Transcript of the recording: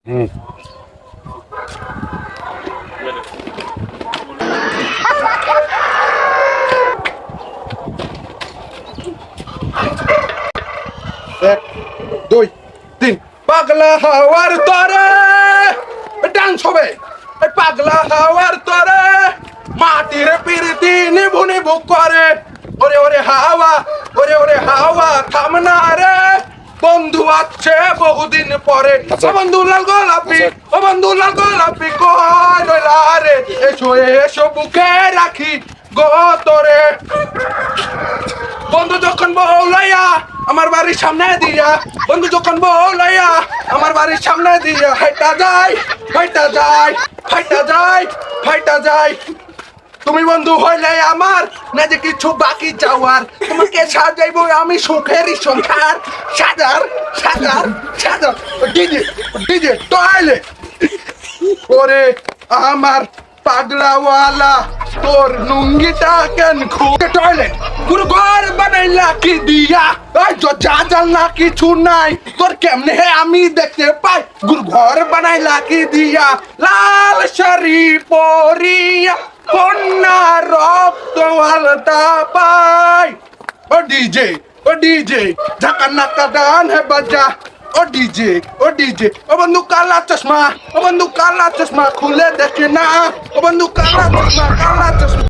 হুম। এক, দুই, তিন। পাগলা হাওয়ার তরে ডান্স হবে। এই পাগলা হাওয়ার তরে মাটির পিরিতি নিভু নিভু করে। ওরে ওরে হাওয়া, ওরে ওরে হাওয়া থাম না রে, বন্ধু আছে বহুদিন পরে। ও বন্ধু লাল গোলাপি, ও বন্ধু লাল গোলাপি কই রইলা রে, এসো এসো বুকে রাখি গো তোরে। বন্ধু যখন বউলাইয়া আমার বাড়ির সামনে দিয়া, বন্ধু যখন বউলাইয়া আমার বাড়ির সামনে দিয়া হাইটা যায়, হাইটা যায়, হাইটা যায়, হাইটা যায়। তুমি বন্ধু হইলে আমার না যে কিছু বাকি যাওয়ার, তোমাকে সাজাইবো আমি সুখেরই সংসার। সাজার সাজার সাজার ডিজে ডিজে টয়লে। ওরে আমার পাগলাওয়ালা তোর লুঙ্গিটা কেন খুলে টয়লেট পুরো ঘর বানাইলা কি দিয়া, ওই যা জানলা কিছু নাই তোর কেমনে আমি দেখতে পাই, গুরু ঘর বানাইলা কি দিয়া, লাল শাড়ি পরিয়া কন্যা রক্ত আলতা পাই। ও ডিজে, ও ডিজে ঝাকা নাকা গান হে বাজা। ও ডিজে, ও ডিজে, ও বন্ধু কালা চশমা, ও বন্ধু কালা চশমা খুলে দেখে না, ও বন্ধু কালা চশমা, কালা চশমা।